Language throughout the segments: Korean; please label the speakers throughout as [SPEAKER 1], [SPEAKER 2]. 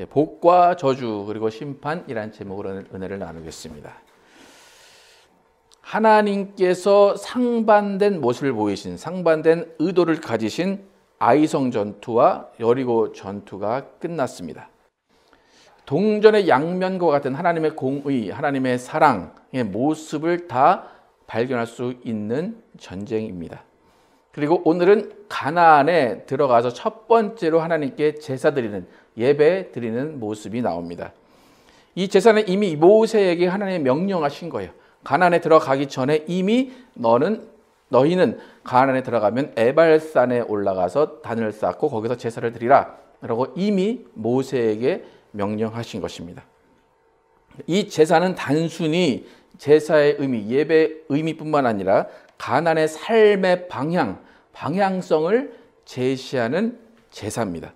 [SPEAKER 1] 복과 저주 그리고 심판이란 제목으로 은혜를 나누겠습니다. 하나님께서 상반된 모습을 보이신, 상반된 의도를 가지신 아이성 전투와 여리고 전투가 끝났습니다. 동전의 양면과 같은 하나님의 공의, 하나님의 사랑의 모습을 다 발견할 수 있는 전쟁입니다. 그리고 오늘은 가나안에 들어가서 첫 번째로 하나님께 제사 드리는, 예배 드리는 모습이 나옵니다. 이 제사는 이미 모세에게 하나님이 명령하신 거예요. 가나안에 들어가기 전에 이미 너희는 가나안에 들어가면 에발산에 올라가서 단을 쌓고 거기서 제사를 드리라 라고 이미 모세에게 명령하신 것입니다. 이 제사는 단순히 제사의 의미, 예배의 의미뿐만 아니라 가나안의 삶의 방향성을 제시하는 제사입니다.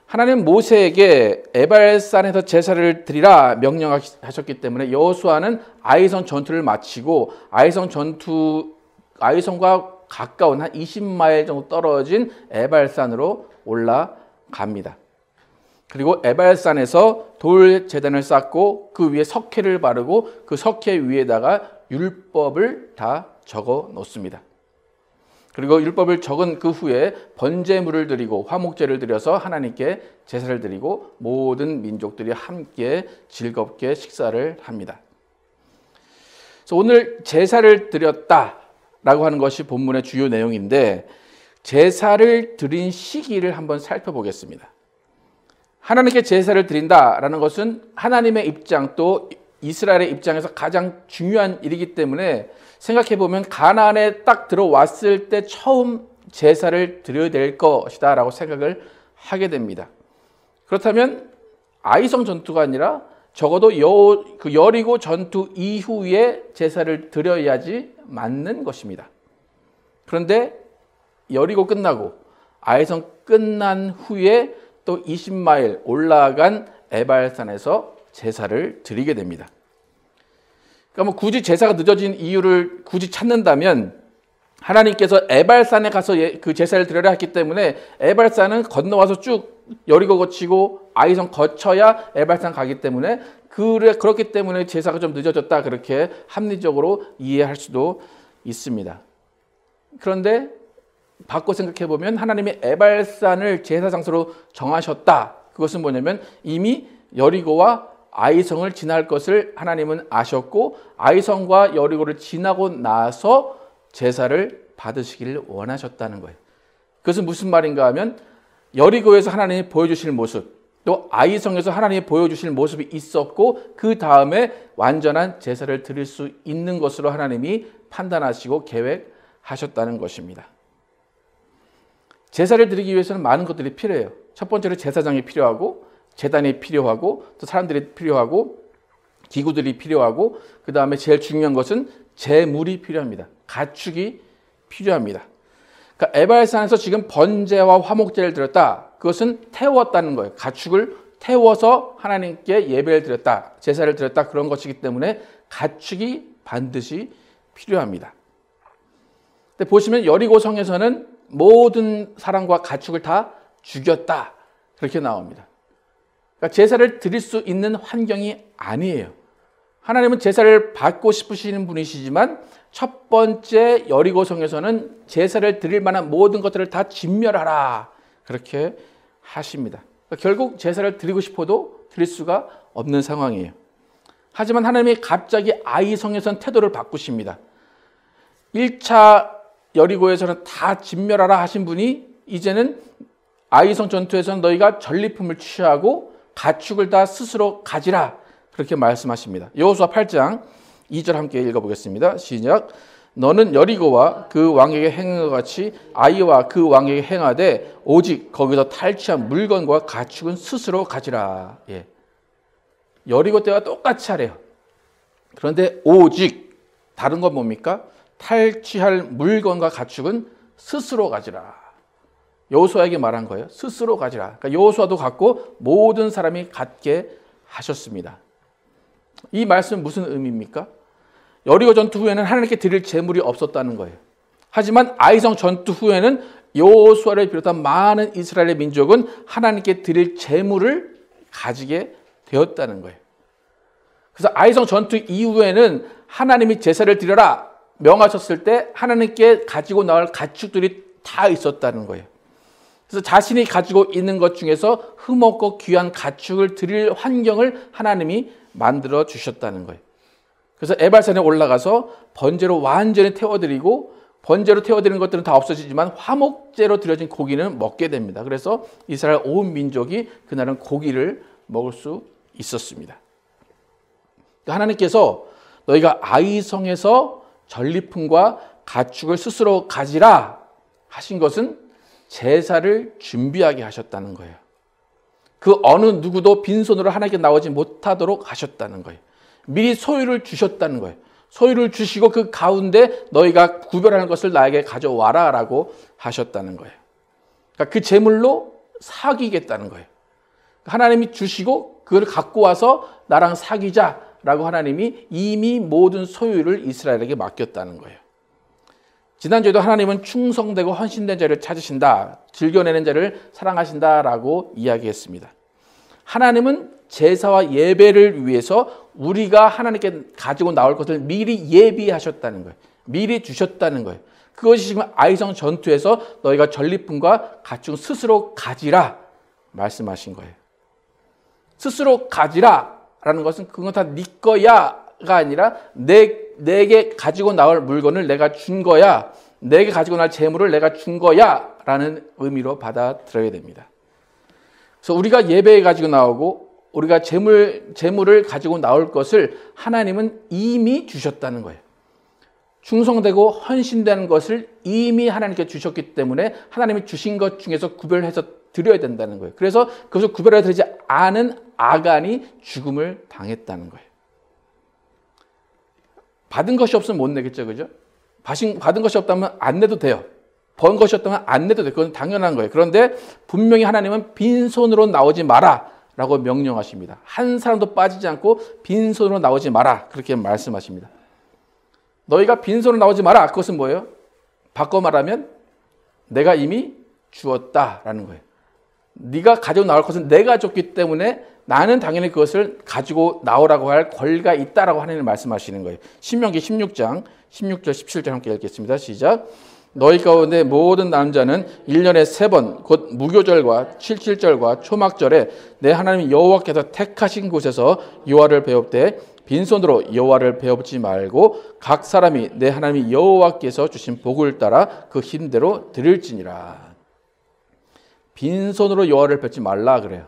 [SPEAKER 1] 하나님은 모세에게 에발산에서 제사를 드리라 명령하셨기 때문에 여호수아는 아이성 전투를 마치고 아이성과 가까운 한 20마일 정도 떨어진 에발산으로 올라갑니다. 그리고 에발산에서 돌 제단을 쌓고 그 위에 석회를 바르고 그 석회 위에다가 율법을 다 적어 놓습니다. 그리고 율법을 적은 그 후에 번제물을 드리고 화목제를 드려서 하나님께 제사를 드리고 모든 민족들이 함께 즐겁게 식사를 합니다. 그래서 오늘 제사를 드렸다라고 하는 것이 본문의 주요 내용인데 제사를 드린 시기를 한번 살펴보겠습니다. 하나님께 제사를 드린다라는 것은 하나님의 입장 또 이스라엘의 입장에서 가장 중요한 일이기 때문에 생각해보면 가나안에 딱 들어왔을 때 처음 제사를 드려야 될 것이다 라고 생각을 하게 됩니다. 그렇다면 아이성 전투가 아니라 적어도 그 여리고 전투 이후에 제사를 드려야지 맞는 것입니다. 그런데 여리고 끝나고 아이성 끝난 후에 또 20마일 올라간 에발산에서 제사를 드리게 됩니다. 그러니까 굳이 제사가 늦어진 이유를 굳이 찾는다면 하나님께서 에발산에 가서 그 제사를 드려야 했기 때문에 에발산은 건너와서 쭉 여리고 거치고 아이성 거쳐야 에발산 가기 때문에 그렇기 때문에 제사가 좀 늦어졌다 그렇게 합리적으로 이해할 수도 있습니다. 그런데 바꿔 생각해 보면 하나님이 에발산을 제사 장소로 정하셨다. 그것은 뭐냐면 이미 여리고와 아이성을 지날 것을 하나님은 아셨고 아이성과 여리고를 지나고 나서 제사를 받으시기를 원하셨다는 거예요. 그것은 무슨 말인가 하면 여리고에서 하나님이 보여주실 모습 또 아이성에서 하나님이 보여주실 모습이 있었고 그 다음에 완전한 제사를 드릴 수 있는 것으로 하나님이 판단하시고 계획하셨다는 것입니다. 제사를 드리기 위해서는 많은 것들이 필요해요. 첫 번째로 제사장이 필요하고 제단이 필요하고 또 사람들이 필요하고 기구들이 필요하고 그 다음에 제일 중요한 것은 제물이 필요합니다. 가축이 필요합니다. 그러니까 에발산에서 지금 번제와 화목제를 드렸다. 그것은 태웠다는 거예요. 가축을 태워서 하나님께 예배를 드렸다. 제사를 드렸다. 그런 것이기 때문에 가축이 반드시 필요합니다. 근데 보시면 여리고 성에서는 모든 사람과 가축을 다 죽였다. 그렇게 나옵니다. 그러니까 제사를 드릴 수 있는 환경이 아니에요. 하나님은 제사를 받고 싶으시는 분이시지만 첫 번째 여리고성에서는 제사를 드릴 만한 모든 것들을 다 진멸하라 그렇게 하십니다. 그러니까 결국 제사를 드리고 싶어도 드릴 수가 없는 상황이에요. 하지만 하나님이 갑자기 아이성에서는 태도를 바꾸십니다. 1차 여리고에서는 다 진멸하라 하신 분이 이제는 아이성 전투에서는 너희가 전리품을 취하고 가축을 다 스스로 가지라 그렇게 말씀하십니다. 여호수아 8장 2절 함께 읽어보겠습니다. 시작. 너는 여리고와 그 왕에게 행한 것 같이 아이와 그 왕에게 행하되 오직 거기서 탈취한 물건과 가축은 스스로 가지라. 예. 여리고 때와 똑같이 하래요. 그런데 오직 다른 건 뭡니까? 탈취할 물건과 가축은 스스로 가지라. 여호수아에게 말한 거예요. 스스로 가지라. 그러니까 여호수아도 갖고 모든 사람이 갖게 하셨습니다. 이 말씀은 무슨 의미입니까? 여리고 전투 후에는 하나님께 드릴 제물이 없었다는 거예요. 하지만 아이성 전투 후에는 여호수아를 비롯한 많은 이스라엘의 민족은 하나님께 드릴 제물을 가지게 되었다는 거예요. 그래서 아이성 전투 이후에는 하나님이 제사를 드려라 명하셨을 때 하나님께 가지고 나올 가축들이 다 있었다는 거예요. 그래서 자신이 가지고 있는 것 중에서 흠없고 귀한 가축을 드릴 환경을 하나님이 만들어 주셨다는 거예요. 그래서 에발산에 올라가서 번제로 완전히 태워드리고, 번제로 태워드리는 것들은 다 없어지지만 화목제로 드려진 고기는 먹게 됩니다. 그래서 이스라엘 온 민족이 그날은 고기를 먹을 수 있었습니다. 하나님께서 너희가 아이성에서 전리품과 가축을 스스로 가지라 하신 것은 제사를 준비하게 하셨다는 거예요. 그 어느 누구도 빈손으로 하나님께 나오지 못하도록 하셨다는 거예요. 미리 소유를 주셨다는 거예요. 소유를 주시고 그 가운데 너희가 구별하는 것을 나에게 가져와라 라고 하셨다는 거예요. 그러니까 그 제물로 사귀겠다는 거예요. 하나님이 주시고 그걸 갖고 와서 나랑 사귀자라고 하나님이 이미 모든 소유를 이스라엘에게 맡겼다는 거예요. 지난주에도 하나님은 충성되고 헌신된 자를 찾으신다, 즐겨내는 자를 사랑하신다라고 이야기했습니다. 하나님은 제사와 예배를 위해서 우리가 하나님께 가지고 나올 것을 미리 예비하셨다는 거예요. 미리 주셨다는 거예요. 그것이 지금 아이성 전투에서 너희가 전리품과 가축 스스로 가지라 말씀하신 거예요. 스스로 가지라라는 것은 그건 다 네 거야가 아니라 내게 가지고 나올 물건을 내가 준 거야, 내게 가지고 나올 재물을 내가 준 거야 라는 의미로 받아들여야 됩니다. 그래서 우리가 예배에 가지고 나오고 우리가 재물을 가지고 나올 것을 하나님은 이미 주셨다는 거예요. 충성되고 헌신되는 것을 이미 하나님께 주셨기 때문에 하나님이 주신 것 중에서 구별해서 드려야 된다는 거예요. 그래서 그것을 구별해 드리지 않은 아간이 죽음을 당했다는 거예요. 받은 것이 없으면 못 내겠죠, 그죠? 받은 것이 없다면 안 내도 돼요. 번 것이 없다면 안 내도 돼요. 그건 당연한 거예요. 그런데 분명히 하나님은 빈손으로 나오지 마라 라고 명령하십니다. 한 사람도 빠지지 않고 빈손으로 나오지 마라 그렇게 말씀하십니다. 너희가 빈손으로 나오지 마라. 그것은 뭐예요? 바꿔 말하면 내가 이미 주었다라는 거예요. 네가 가지고 나올 것은 내가 줬기 때문에 나는 당연히 그것을 가지고 나오라고 할 권리가 있다라고 하나님 말씀하시는 거예요. 신명기 16장 16절 17절 함께 읽겠습니다. 시작. 너희 가운데 모든 남자는 1년에 3번 곧 무교절과 칠칠절과 초막절에 내 하나님 여호와께서 택하신 곳에서 여호와를 배웁되 빈손으로 여호와를 배웁지 말고 각 사람이 내 하나님 여호와께서 주신 복을 따라 그 힘대로 드릴지니라. 빈손으로 여호와를 뵙지 말라 그래요.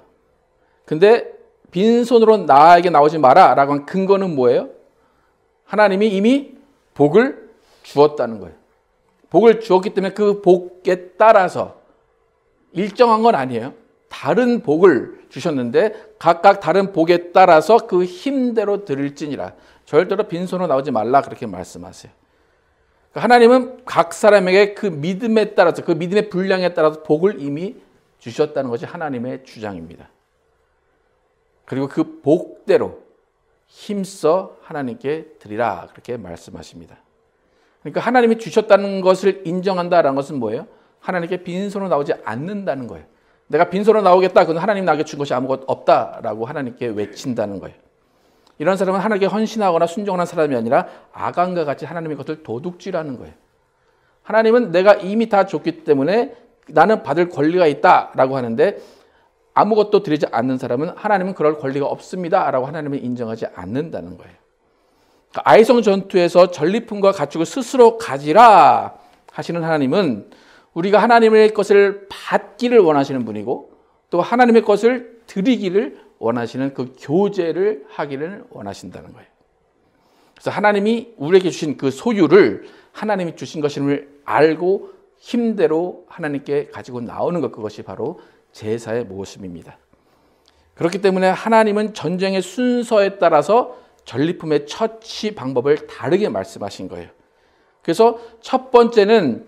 [SPEAKER 1] 근데 빈손으로 나에게 나오지 마라 라고 한 근거는 뭐예요? 하나님이 이미 복을 주었다는 거예요. 복을 주었기 때문에 그 복에 따라서 일정한 건 아니에요. 다른 복을 주셨는데 각각 다른 복에 따라서 그 힘대로 드릴지니라. 절대로 빈손으로 나오지 말라 그렇게 말씀하세요. 하나님은 각 사람에게 그 믿음에 따라서 그 믿음의 분량에 따라서 복을 이미 주셨다는 것이 하나님의 주장입니다. 그리고 그 복대로 힘써 하나님께 드리라 그렇게 말씀하십니다. 그러니까 하나님이 주셨다는 것을 인정한다라는 것은 뭐예요? 하나님께 빈손으로 나오지 않는다는 거예요. 내가 빈손으로 나오겠다. 그건 하나님 나에게 준 것이 아무것도 없다라고 하나님께 외친다는 거예요. 이런 사람은 하나님께 헌신하거나 순종하는 사람이 아니라 아간과 같이 하나님의 것을 도둑질하는 거예요. 하나님은 내가 이미 다 줬기 때문에 나는 받을 권리가 있다라고 하는데 아무것도 드리지 않는 사람은 하나님은 그럴 권리가 없습니다라고 하나님은 인정하지 않는다는 거예요. 아이성 전투에서 전리품과 가축을 스스로 가지라 하시는 하나님은 우리가 하나님의 것을 받기를 원하시는 분이고 또 하나님의 것을 드리기를 원하시는 그 교제를 하기를 원하신다는 거예요. 그래서 하나님이 우리에게 주신 그 소유를 하나님이 주신 것임을 알고 힘대로 하나님께 가지고 나오는 것, 그것이 바로 제사의 모습입니다. 그렇기 때문에 하나님은 전쟁의 순서에 따라서 전리품의 처치 방법을 다르게 말씀하신 거예요. 그래서 첫 번째는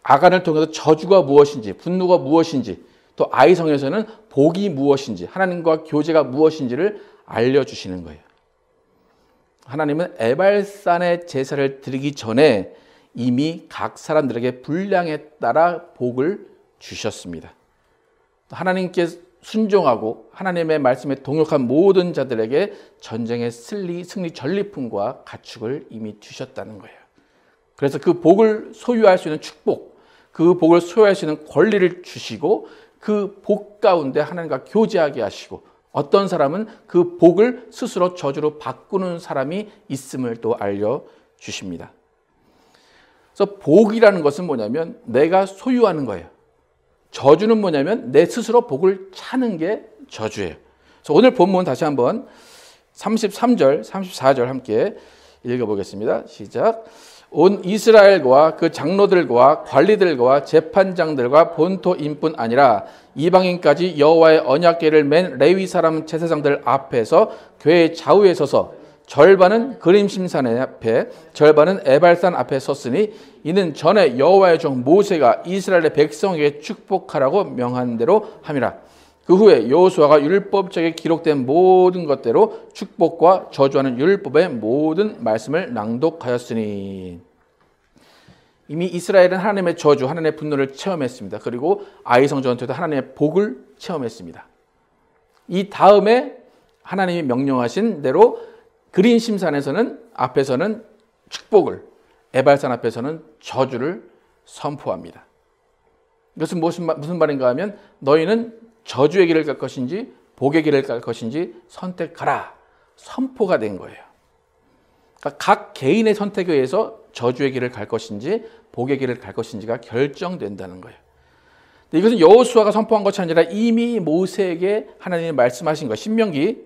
[SPEAKER 1] 아간을 통해서 저주가 무엇인지, 분노가 무엇인지, 또 아이성에서는 복이 무엇인지, 하나님과 교제가 무엇인지를 알려주시는 거예요. 하나님은 에발산의 제사를 드리기 전에 이미 각 사람들에게 분량에 따라 복을 주셨습니다. 하나님께 순종하고 하나님의 말씀에 동역한 모든 자들에게 전쟁의 승리 전리품과 가축을 이미 주셨다는 거예요. 그래서 그 복을 소유할 수 있는 축복, 그 복을 소유할 수 있는 권리를 주시고 그 복 가운데 하나님과 교제하게 하시고 어떤 사람은 그 복을 스스로 저주로 바꾸는 사람이 있음을 또 알려주십니다. 그래서 복이라는 것은 뭐냐면 내가 소유하는 거예요. 저주는 뭐냐면 내 스스로 복을 차는 게 저주예요. 그래서 오늘 본문 다시 한번 33절, 34절 함께 읽어보겠습니다. 시작. 온 이스라엘과 그 장로들과 관리들과 재판장들과 본토인뿐 아니라 이방인까지 여호와의 언약궤를 맨 레위 사람 제사장들 앞에서 교회 좌우에 서서 절반은 그림심산 앞에 절반은 에발산 앞에 섰으니 이는 전에 여호와의 종 모세가 이스라엘의 백성에게 축복하라고 명한 대로 함이라. 그 후에 여호수아가 율법책에 기록된 모든 것대로 축복과 저주하는 율법의 모든 말씀을 낭독하였으니. 이미 이스라엘은 하나님의 저주, 하나님의 분노를 체험했습니다. 그리고 아이성 전투에도 하나님의 복을 체험했습니다. 이 다음에 하나님이 명령하신 대로 그린심산에서는 앞에서는 축복을, 에발산 앞에서는 저주를 선포합니다. 이것은 무슨 말인가 하면 너희는 저주의 길을 갈 것인지 복의 길을 갈 것인지 선택하라. 선포가 된 거예요. 그러니까 각 개인의 선택에 의해서 저주의 길을 갈 것인지 복의 길을 갈 것인지가 결정된다는 거예요. 이것은 여호수아가 선포한 것이 아니라 이미 모세에게 하나님이 말씀하신 거예요. 신명기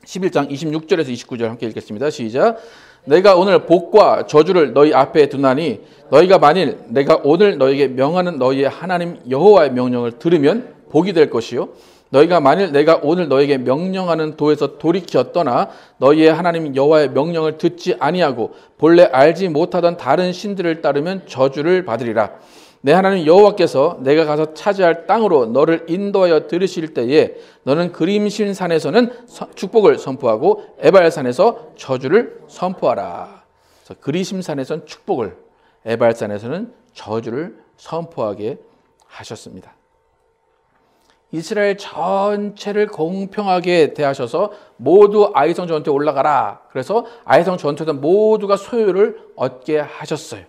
[SPEAKER 1] 11장 26절에서 29절 함께 읽겠습니다. 시작. 내가 오늘 복과 저주를 너희 앞에 두나니 너희가 만일 내가 오늘 너희에게 명하는 너희의 하나님 여호와의 명령을 들으면 복이 될 것이요 너희가 만일 내가 오늘 너희에게 명령하는 도에서 돌이켜 떠나 너희의 하나님 여호와의 명령을 듣지 아니하고 본래 알지 못하던 다른 신들을 따르면 저주를 받으리라. 내 하나님 여호와께서 내가 가서 차지할 땅으로 너를 인도하여 들으실 때에 너는 그림신 산에서는 축복을 선포하고 에발산에서 저주를 선포하라. 그래서 그리심 산에서는 축복을, 에발산에서는 저주를 선포하게 하셨습니다. 이스라엘 전체를 공평하게 대하셔서 모두 아이성 전투에 올라가라. 그래서 아이성 전투에서 모두가 소유를 얻게 하셨어요.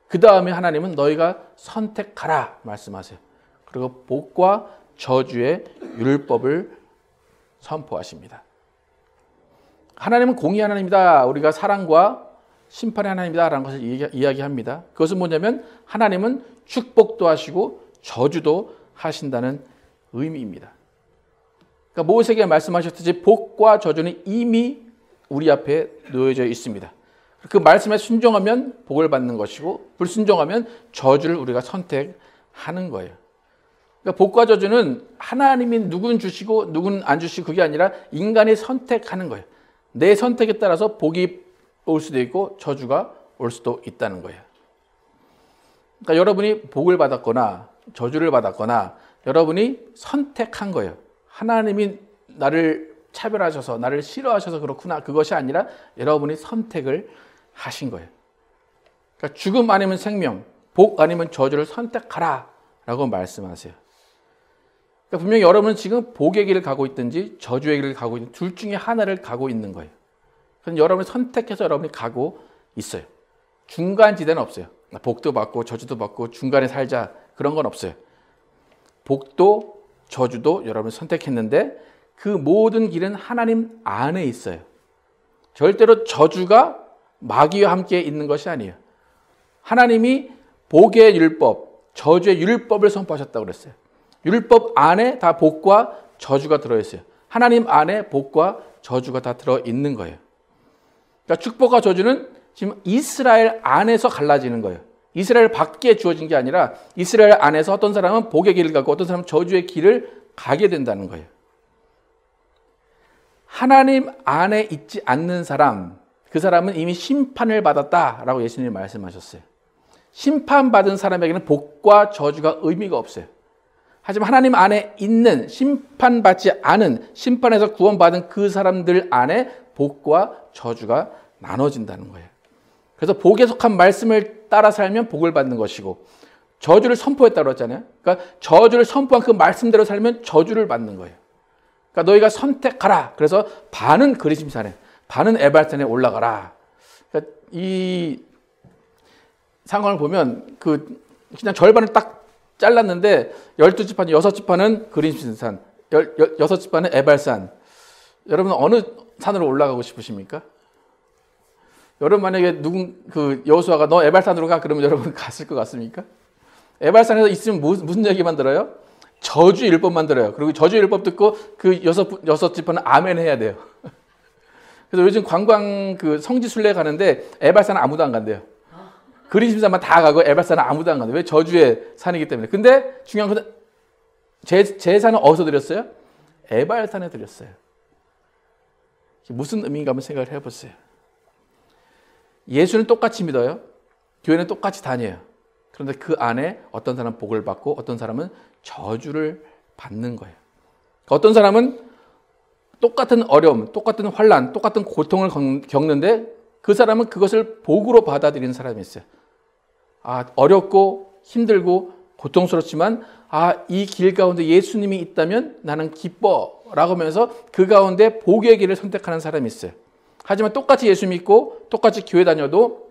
[SPEAKER 1] 그 다음에 하나님은 너희가 선택하라 말씀하세요. 그리고 복과 저주의 율법을 선포하십니다. 하나님은 공의 하나님이다. 우리가 사랑과 심판의 하나님이다 라는 것을 이야기합니다. 그것은 뭐냐면 하나님은 축복도 하시고 저주도 하신다는 의미입니다. 그러니까 모세에게 말씀하셨듯이 복과 저주는 이미 우리 앞에 놓여져 있습니다. 그 말씀에 순종하면 복을 받는 것이고 불순종하면 저주를 우리가 선택하는 거예요. 그러니까 복과 저주는 하나님이 누군 주시고 누군 안 주시고 그게 아니라 인간이 선택하는 거예요. 내 선택에 따라서 복이 올 수도 있고 저주가 올 수도 있다는 거예요. 그러니까 여러분이 복을 받았거나 저주를 받았거나 여러분이 선택한 거예요. 하나님이 나를 차별하셔서 나를 싫어하셔서 그렇구나. 그것이 아니라 여러분이 선택을 하신 거예요. 그러니까 죽음 아니면 생명, 복 아니면 저주를 선택하라 라고 말씀하세요. 그러니까 분명히 여러분은 지금 복의 길을 가고 있든지 저주의 길을 가고 있는 둘 중에 하나를 가고 있는 거예요. 그래서 여러분이 선택해서 여러분이 가고 있어요. 중간지대는 없어요. 복도 받고 저주도 받고 중간에 살자 그런 건 없어요. 복도 저주도 여러분이 선택했는데 그 모든 길은 하나님 안에 있어요. 절대로 저주가 마귀와 함께 있는 것이 아니에요. 하나님이 복의 율법, 저주의 율법을 선포하셨다고 그랬어요. 율법 안에 다 복과 저주가 들어있어요. 하나님 안에 복과 저주가 다 들어있는 거예요. 그러니까 축복과 저주는 지금 이스라엘 안에서 갈라지는 거예요. 이스라엘 밖에 주어진 게 아니라 이스라엘 안에서 어떤 사람은 복의 길을 가고 어떤 사람은 저주의 길을 가게 된다는 거예요. 하나님 안에 있지 않는 사람, 그 사람은 이미 심판을 받았다라고 예수님이 말씀하셨어요. 심판받은 사람에게는 복과 저주가 의미가 없어요. 하지만 하나님 안에 있는 심판받지 않은 심판에서 구원받은 그 사람들 안에 복과 저주가 나눠진다는 거예요. 그래서 복에 속한 말씀을 따라 살면 복을 받는 것이고 저주를 선포했다고 했잖아요. 그러니까 저주를 선포한 그 말씀대로 살면 저주를 받는 거예요. 그러니까 너희가 선택하라. 그래서 반은 그리심산에, 반은 에발산에 올라가라. 그러니까 이 상황을 보면 그냥 절반을 딱 잘랐는데 12지파, 6지파는 그리심산, 6지파는 에발산. 여러분 어느 산으로 올라가고 싶으십니까? 여러분 만약에 여호수아가 너 에발산으로 가 그러면 여러분 갔을 것 같습니까? 에발산에서 있으면 무슨 얘기만 들어요? 저주 율법만 들어요. 그리고 저주 율법 듣고 그 여섯 지파는 아멘 해야 돼요. 그래서 요즘 관광 성지 순례 가는데 에발산은 아무도 안 간대요. 그리심산만 다 가고 에발산은 아무도 안 간대요. 왜? 저주의 산이기 때문에. 근데 중요한 건 제사는 어디서 드렸어요? 에발산에 드렸어요. 무슨 의미인가 한번 생각을 해보세요. 예수는 똑같이 믿어요. 교회는 똑같이 다녀요. 그런데 그 안에 어떤 사람은 복을 받고 어떤 사람은 저주를 받는 거예요. 어떤 사람은 똑같은 어려움, 똑같은 환난, 똑같은 고통을 겪는데 그 사람은 그것을 복으로 받아들이는 사람이 있어요. 어렵고 힘들고 고통스럽지만 이 길 가운데 예수님이 있다면 나는 기뻐 라고 하면서 그 가운데 복의 길을 선택하는 사람이 있어요. 하지만 똑같이 예수 믿고 똑같이 교회 다녀도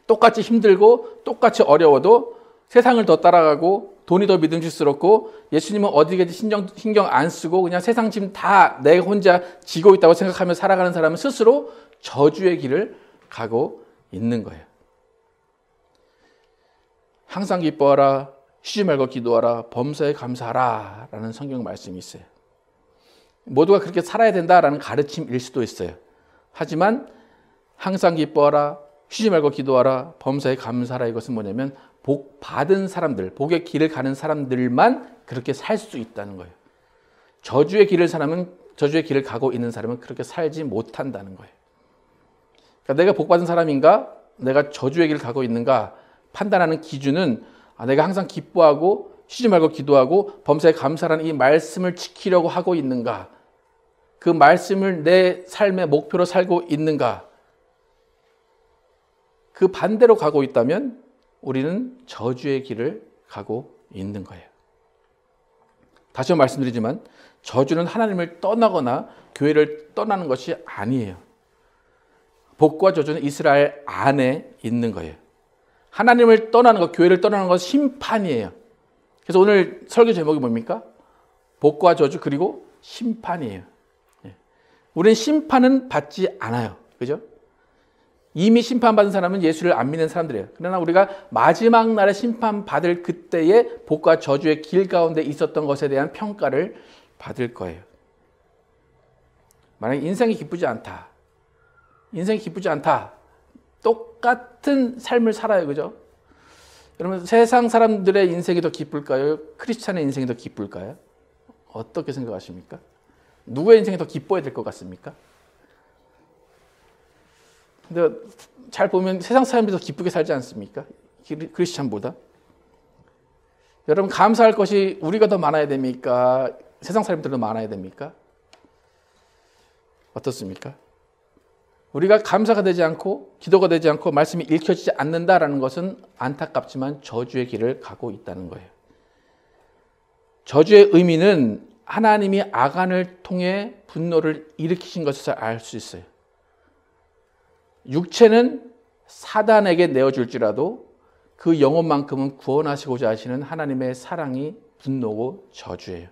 [SPEAKER 1] 똑같이 힘들고 똑같이 어려워도 세상을 더 따라가고 돈이 더 믿음직스럽고 예수님은 어디까지 신경 안 쓰고 그냥 세상 짐 다 내가 혼자 지고 있다고 생각하며 살아가는 사람은 스스로 저주의 길을 가고 있는 거예요. 항상 기뻐하라, 쉬지 말고 기도하라, 범사에 감사하라 라는 성경 말씀이 있어요. 모두가 그렇게 살아야 된다라는 가르침일 수도 있어요. 하지만 항상 기뻐하라, 쉬지 말고 기도하라, 범사에 감사하라 이것은 뭐냐면 복 받은 사람들, 복의 길을 가는 사람들만 그렇게 살 수 있다는 거예요. 저주의 길을 가고 있는 사람은 그렇게 살지 못한다는 거예요. 그러니까 내가 복 받은 사람인가, 내가 저주의 길을 가고 있는가 판단하는 기준은 내가 항상 기뻐하고 쉬지 말고 기도하고 범사에 감사라는 이 말씀을 지키려고 하고 있는가, 그 말씀을 내 삶의 목표로 살고 있는가, 그 반대로 가고 있다면 우리는 저주의 길을 가고 있는 거예요. 다시 한번 말씀드리지만 저주는 하나님을 떠나거나 교회를 떠나는 것이 아니에요. 복과 저주는 이스라엘 안에 있는 거예요. 하나님을 떠나는 것, 교회를 떠나는 것은 심판이에요. 그래서 오늘 설교 제목이 뭡니까? 복과 저주 그리고 심판이에요. 우리는 심판은 받지 않아요. 그죠? 이미 심판받은 사람은 예수를 안 믿는 사람들이에요. 그러나 우리가 마지막 날에 심판받을 그때의 복과 저주의 길 가운데 있었던 것에 대한 평가를 받을 거예요. 만약에 인생이 기쁘지 않다. 똑같은 삶을 살아요. 그죠? 여러분 세상 사람들의 인생이 더 기쁠까요? 크리스찬의 인생이 더 기쁠까요? 어떻게 생각하십니까? 누구의 인생이 더 기뻐야 될 것 같습니까? 근데 잘 보면 세상 사람들이 더 기쁘게 살지 않습니까? 크리스찬보다. 여러분 감사할 것이 우리가 더 많아야 됩니까? 세상 사람들도 많아야 됩니까? 어떻습니까? 우리가 감사가 되지 않고 기도가 되지 않고 말씀이 읽혀지지 않는다라는 것은 안타깝지만 저주의 길을 가고 있다는 거예요. 저주의 의미는 하나님이 아간을 통해 분노를 일으키신 것에서 알 수 있어요. 육체는 사단에게 내어줄지라도 그 영혼만큼은 구원하시고자 하시는 하나님의 사랑이 분노고 저주예요.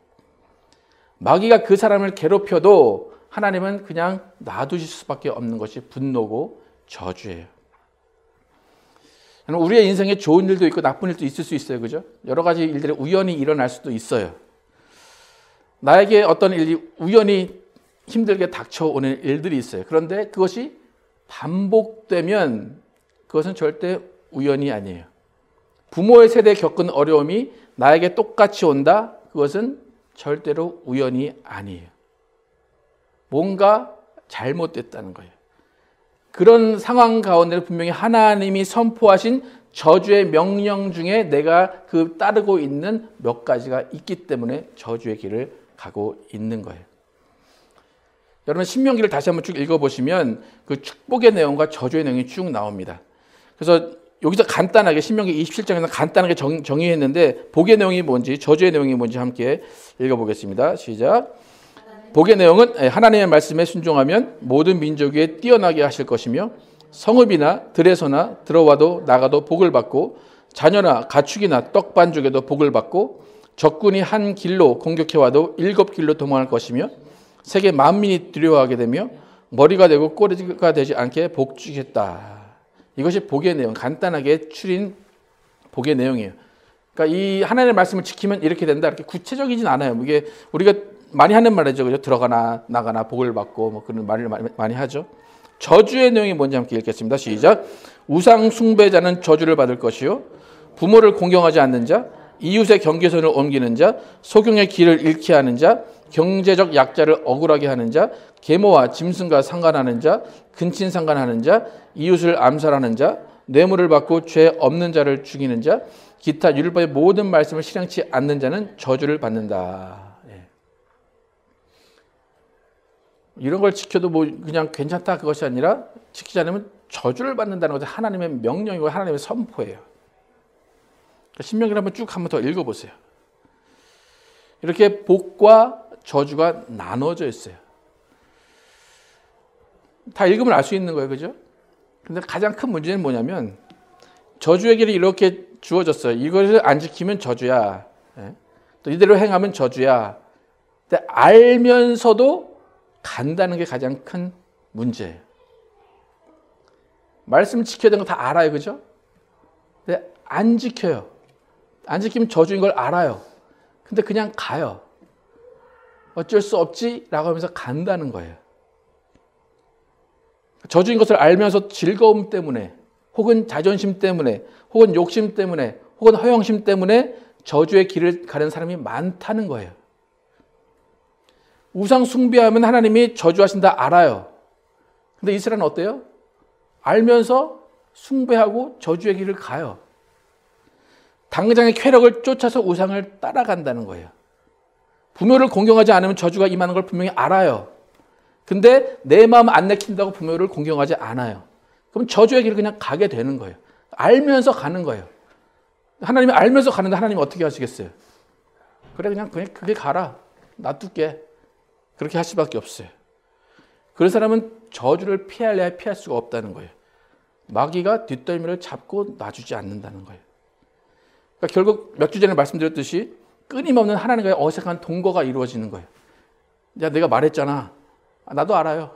[SPEAKER 1] 마귀가 그 사람을 괴롭혀도 하나님은 그냥 놔두실 수밖에 없는 것이 분노고 저주예요. 우리의 인생에 좋은 일도 있고 나쁜 일도 있을 수 있어요. 그죠? 여러 가지 일들이 우연히 일어날 수도 있어요. 나에게 어떤 일이 우연히 힘들게 닥쳐오는 일들이 있어요. 그런데 그것이 반복되면 그것은 절대 우연이 아니에요. 부모의 세대에 겪은 어려움이 나에게 똑같이 온다? 그것은 절대로 우연이 아니에요. 뭔가 잘못됐다는 거예요. 그런 상황 가운데 분명히 하나님이 선포하신 저주의 명령 중에 내가 따르고 있는 몇 가지가 있기 때문에 저주의 길을 가고 있는 거예요. 여러분 신명기를 다시 한번 쭉 읽어보시면 그 축복의 내용과 저주의 내용이 쭉 나옵니다. 그래서 여기서 간단하게 신명기 27장에서 간단하게 정의했는데 복의 내용이 뭔지 저주의 내용이 뭔지 함께 읽어보겠습니다. 시작. 복의 내용은 하나님의 말씀에 순종하면 모든 민족 위에 뛰어나게 하실 것이며 성읍이나 들에서나 들어와도 나가도 복을 받고 자녀나 가축이나 떡반죽에도 복을 받고 적군이 한 길로 공격해와도 7길로 도망할 것이며 세계 만민이 두려워하게 되며 머리가 되고 꼬리가 되지 않게 복주겠다. 이것이 복의 내용, 간단하게 추린 복의 내용이에요. 그러니까 이 하나님의 말씀을 지키면 이렇게 된다. 이렇게 구체적이진 않아요. 이게 우리가 많이 하는 말이죠. 그죠? 들어가나 나가나 복을 받고 뭐 그런 말을 많이 하죠. 저주의 내용이 뭔지 함께 읽겠습니다. 시작. 우상 숭배자는 저주를 받을 것이요 부모를 공경하지 않는 자, 이웃의 경계선을 옮기는 자, 소경의 길을 잃게 하는 자, 경제적 약자를 억울하게 하는 자, 계모와 짐승과 상관하는 자, 근친 상관하는 자, 이웃을 암살하는 자, 뇌물을 받고 죄 없는 자를 죽이는 자, 기타 율법의 모든 말씀을 실행치 않는 자는 저주를 받는다. 예. 이런 걸 지켜도 뭐 그냥 괜찮다 그것이 아니라 지키지 않으면 저주를 받는다는 것은 하나님의 명령이고 하나님의 선포예요. 신명기를 한번 더 읽어보세요. 이렇게 복과 저주가 나눠져 있어요. 다 읽으면 알 수 있는 거예요. 그죠? 근데 가장 큰 문제는 뭐냐면 저주의 길이 이렇게 주어졌어요. 이것을 안 지키면 저주야. 또 이대로 행하면 저주야. 근데 알면서도 간다는 게 가장 큰 문제예요. 말씀 지켜야 되는 거 다 알아요. 그죠? 근데 안 지켜요. 안 지키면 저주인 걸 알아요. 근데 그냥 가요. 어쩔 수 없지라고 하면서 간다는 거예요. 저주인 것을 알면서 즐거움 때문에 혹은 자존심 때문에 혹은 욕심 때문에 혹은 허영심 때문에 저주의 길을 가는 사람이 많다는 거예요. 우상 숭배하면 하나님이 저주하신다 알아요. 근데 이스라엘은 어때요? 알면서 숭배하고 저주의 길을 가요. 당장의 쾌락을 쫓아서 우상을 따라간다는 거예요. 부모를 공경하지 않으면 저주가 임하는 걸 분명히 알아요. 근데 내 마음 안 내킨다고 부모를 공경하지 않아요. 그럼 저주의 길을 그냥 가게 되는 거예요. 알면서 가는 거예요. 하나님이 알면서 가는데 하나님이 어떻게 하시겠어요? 그래 그냥 그게 가라. 놔둘게. 그렇게 할 수밖에 없어요. 그런 사람은 저주를 피할래야 피할 수가 없다는 거예요. 마귀가 뒷덜미를 잡고 놔주지 않는다는 거예요. 그러니까 결국 몇 주 전에 말씀드렸듯이 끊임없는 하나님과의 어색한 동거가 이루어지는 거예요. 야, 내가 말했잖아. 나도 알아요.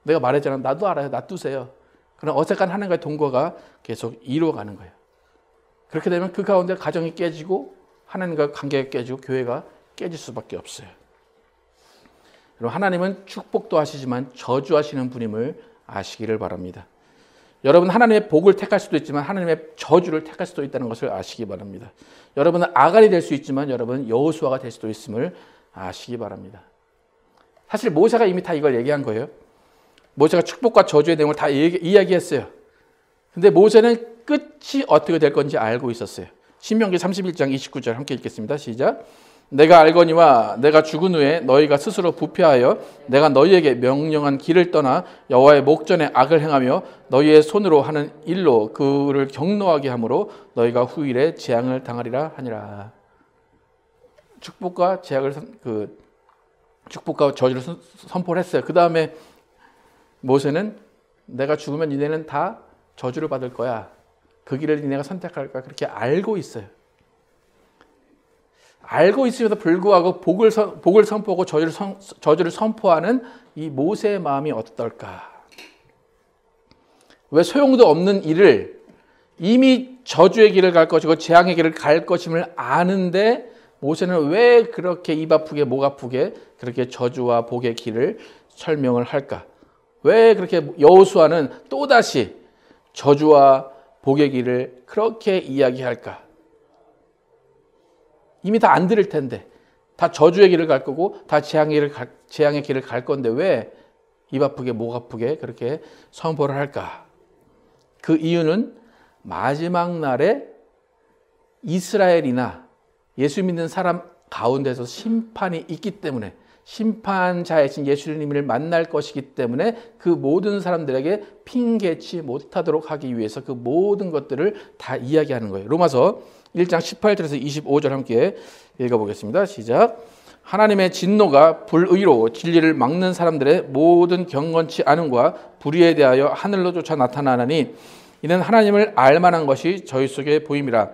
[SPEAKER 1] 내가 말했잖아. 나도 알아요. 놔두세요. 그런 어색한 하나님과의 동거가 계속 이루어가는 거예요. 그렇게 되면 그 가운데 가정이 깨지고 하나님과 관계가 깨지고 교회가 깨질 수밖에 없어요. 여러분, 하나님은 축복도 하시지만 저주하시는 분임을 아시기를 바랍니다. 여러분, 하나님의 복을 택할 수도 있지만 하나님의 저주를 택할 수도 있다는 것을 아시기 바랍니다. 여러분은 아갈이 될 수 있지만 여러분은 여호수아가 될 수도 있음을 아시기 바랍니다. 사실 모세가 이미 다 이걸 얘기한 거예요. 모세가 축복과 저주의 내용을 다 이야기했어요. 근데 모세는 끝이 어떻게 될 건지 알고 있었어요. 신명기 31장 29절 함께 읽겠습니다. 시작. 내가 알거니와 내가 죽은 후에 너희가 스스로 부패하여 내가 너희에게 명령한 길을 떠나 여호와의 목전에 악을 행하며 너희의 손으로 하는 일로 그를 경노하게 함으로 너희가 후일에 재앙을 당하리라 하니라. 축복과 저주를 선포를 했어요. 그 다음에 모세는 내가 죽으면 니네는 다 저주를 받을 거야. 그 길을 니네가 선택할 거야. 그렇게 알고 있어요. 알고 있음에도 불구하고 복을 선포하고 저주를 선포하는 이 모세의 마음이 어떨까? 왜 소용도 없는 일을 이미 저주의 길을 갈 것이고 재앙의 길을 갈 것임을 아는데 모세는 왜 그렇게 입 아프게 목 아프게 그렇게 저주와 복의 길을 설명을 할까? 왜 그렇게 여호수아는 또다시 저주와 복의 길을 그렇게 이야기할까? 이미 다 안 들을 텐데, 다 저주의 길을 갈 거고 다 재앙의 길을 갈 건데 왜 입 아프게 목 아프게 그렇게 선포를 할까? 그 이유는 마지막 날에 이스라엘이나 예수 믿는 사람 가운데서 심판이 있기 때문에, 심판자이신 예수님을 만날 것이기 때문에 그 모든 사람들에게 핑계치 못하도록 하기 위해서 그 모든 것들을 다 이야기하는 거예요. 로마서 1장 18절에서 25절 함께 읽어보겠습니다. 시작. 하나님의 진노가 불의로 진리를 막는 사람들의 모든 경건치 않음과 불의에 대하여 하늘로 쫓아 나타나나니 이는 하나님을 알만한 것이 저희 속에 보임이라.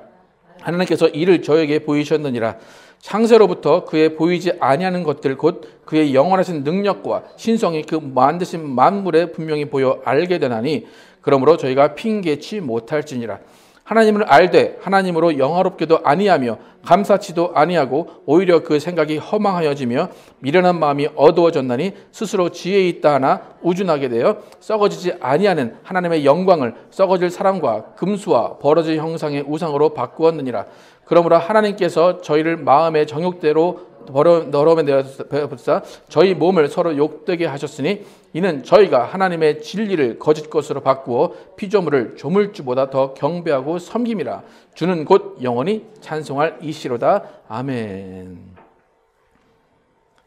[SPEAKER 1] 하나님께서 이를 저에게 보이셨느니라. 창세로부터 그의 보이지 아니하는 것들 곧 그의 영원하신 능력과 신성이 그 만드신 만물에 분명히 보여 알게 되나니 그러므로 저희가 핑계치 못할지니라. 하나님을 알되 하나님으로 영화롭게도 아니하며 감사치도 아니하고 오히려 그 생각이 허망하여지며 미련한 마음이 어두워졌나니 스스로 지혜 있다 하나 우준하게 되어 썩어지지 아니하는 하나님의 영광을 썩어질 사람과 금수와 버러지 형상의 우상으로 바꾸었느니라. 그러므로 하나님께서 저희를 마음의 정욕대로 더러움에 내어서 저희 몸을 서로 욕되게 하셨으니 이는 저희가 하나님의 진리를 거짓 것으로 바꾸어 피조물을 조물주보다 더 경배하고 섬김이라. 주는 곧 영원히 찬송할 이시로다. 아멘.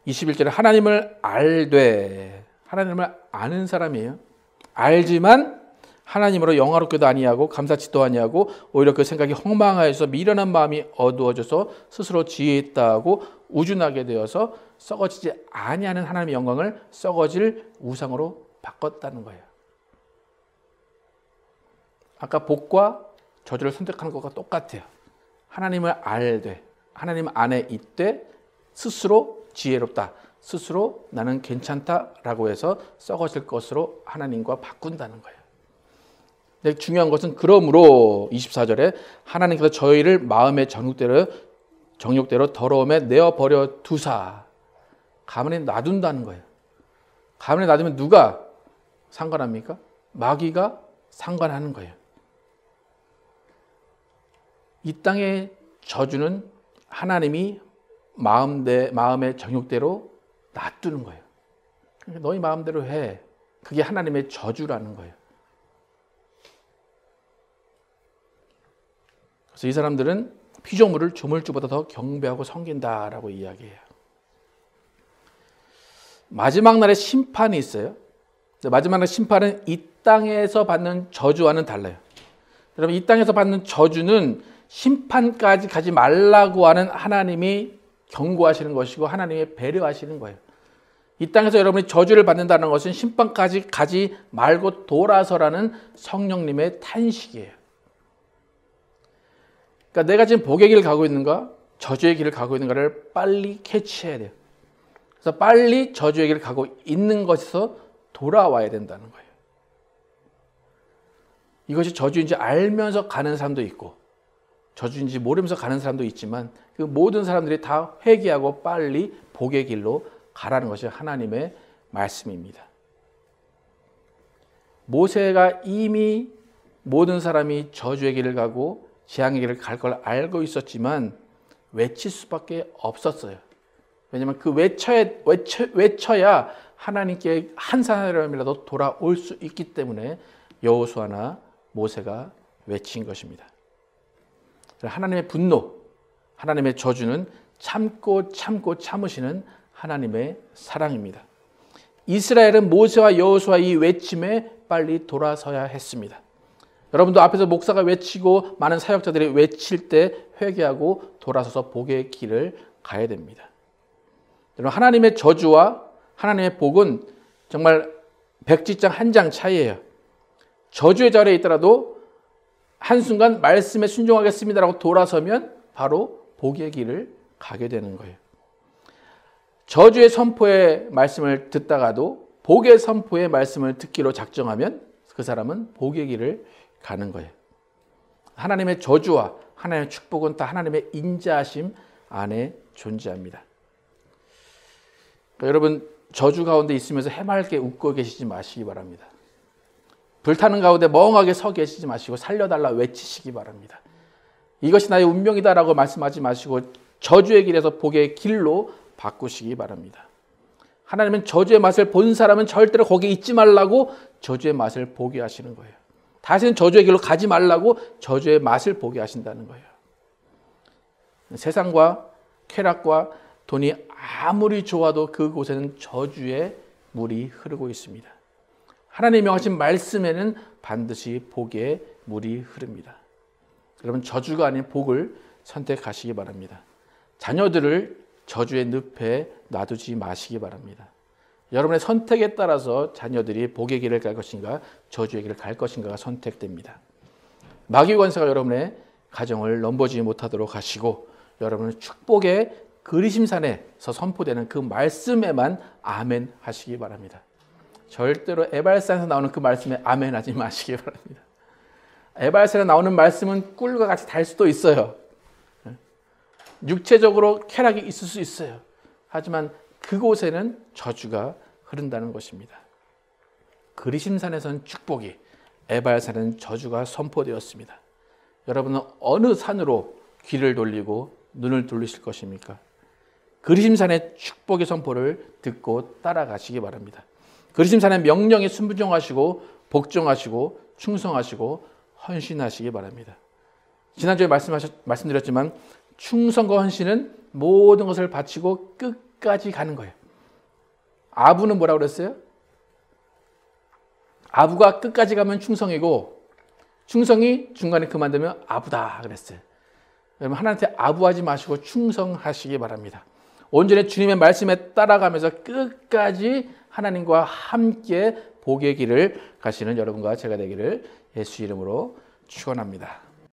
[SPEAKER 1] 21절에 하나님을 알되, 하나님을 아는 사람이에요. 알지만 하나님으로 영화롭게도 아니하고 감사치도 아니하고 오히려 그 생각이 허망하여서 미련한 마음이 어두워져서 스스로 지혜 있다고 우준하게 되어서 썩어지지 아니하는 하나님의 영광을 썩어질 우상으로 바꿨다는 거예요. 아까 복과 저주를 선택하는 것과 똑같아요. 하나님을 알되, 하나님 안에 있되 스스로 지혜롭다, 스스로 나는 괜찮다라고 해서 썩어질 것으로 하나님과 바꾼다는 거예요. 근데 중요한 것은 그러므로 24절에 하나님께서 저희를 마음의 정욕대로 더러움에 내어버려 두사 가만히 놔둔다는 거예요. 가만히 놔두면 누가 상관합니까? 마귀가 상관하는 거예요. 이 땅의 저주는 하나님이 마음의 정욕대로 놔두는 거예요. 그러니까 너희 마음대로 해. 그게 하나님의 저주라는 거예요. 그래서 이 사람들은 피조물을 조물주보다 더 경배하고 섬긴다라고 이야기해요. 마지막 날에 심판이 있어요. 마지막 날 심판은 이 땅에서 받는 저주와는 달라요. 여러분, 이 땅에서 받는 저주는 심판까지 가지 말라고 하는 하나님이 경고하시는 것이고 하나님이 배려하시는 거예요. 이 땅에서 여러분이 저주를 받는다는 것은 심판까지 가지 말고 돌아서라는 성령님의 탄식이에요. 그러니까 내가 지금 복의 길을 가고 있는가, 저주의 길을 가고 있는가를 빨리 캐치해야 돼요. 그래서 빨리 저주의 길을 가고 있는 것에서 돌아와야 된다는 거예요. 이것이 저주인지 알면서 가는 사람도 있고 저주인지 모르면서 가는 사람도 있지만 그 모든 사람들이 다 회개하고 빨리 복의 길로 가라는 것이 하나님의 말씀입니다. 모세가 이미 모든 사람이 저주의 길을 가고 재앙의 길을 갈 걸 알고 있었지만 외칠 수밖에 없었어요. 왜냐하면 그 외쳐야 하나님께 한 사람이라도 돌아올 수 있기 때문에 여호수아나 모세가 외친 것입니다. 하나님의 분노, 하나님의 저주는 참고 참으시는 하나님의 사랑입니다. 이스라엘은 모세와 여호수아 이 외침에 빨리 돌아서야 했습니다. 여러분도 앞에서 목사가 외치고 많은 사역자들이 외칠 때 회개하고 돌아서서 복의 길을 가야 됩니다. 여러분, 하나님의 저주와 하나님의 복은 정말 백지장 한 장 차이예요. 저주의 자리에 있더라도 한순간 말씀에 순종하겠습니다라고 돌아서면 바로 복의 길을 가게 되는 거예요. 저주의 선포의 말씀을 듣다가도 복의 선포의 말씀을 듣기로 작정하면 그 사람은 복의 길을 가는 거예요. 하나님의 저주와 하나님의 축복은 다 하나님의 인자하심 안에 존재합니다. 그러니까 여러분, 저주 가운데 있으면서 해맑게 웃고 계시지 마시기 바랍니다. 불타는 가운데 멍하게 서 계시지 마시고 살려달라 외치시기 바랍니다. 이것이 나의 운명이다라고 말씀하지 마시고 저주의 길에서 복의 길로 바꾸시기 바랍니다. 하나님은 저주의 맛을 본 사람은 절대로 거기에 있지 말라고 저주의 맛을 보게 하시는 거예요. 다시는 저주의 길로 가지 말라고 저주의 맛을 보게 하신다는 거예요. 세상과 쾌락과 돈이 아무리 좋아도 그곳에는 저주의 물이 흐르고 있습니다. 하나님이 명하신 말씀에는 반드시 복의 물이 흐릅니다. 여러분, 저주가 아닌 복을 선택하시기 바랍니다. 자녀들을 저주의 늪에 놔두지 마시기 바랍니다. 여러분의 선택에 따라서 자녀들이 복의 길을 갈 것인가 저주의 길을 갈 것인가가 선택됩니다. 마귀 권세가 여러분의 가정을 넘보지 못하도록 하시고 여러분은 축복의 그리심산에서 선포되는 그 말씀에만 아멘 하시기 바랍니다. 절대로 에발산에서 나오는 그 말씀에 아멘 하지 마시기 바랍니다. 에발산에 나오는 말씀은 꿀과 같이 달 수도 있어요. 육체적으로 쾌락이 있을 수 있어요. 하지만 그곳에는 저주가 흐른다는 것입니다. 그리심산에서는 축복이, 에발산에는 저주가 선포되었습니다. 여러분은 어느 산으로 귀를 돌리고 눈을 돌리실 것입니까? 그리심산의 축복의 선포를 듣고 따라가시기 바랍니다. 그리심산의 명령에 순종하시고 복종하시고 충성하시고 헌신하시기 바랍니다. 지난주에 말씀드렸지만 충성과 헌신은 모든 것을 바치고 끝까지 가는 거예요. 아부는 뭐라고 그랬어요? 아부가 끝까지 가면 충성이고 충성이 중간에 그만두면 아부다 그랬어요. 여러분, 하나님한테 아부하지 마시고 충성하시기 바랍니다. 온전히 주님의 말씀에 따라가면서 끝까지 하나님과 함께 복의 길을 가시는 여러분과 제가 되기를 예수 이름으로 축원합니다.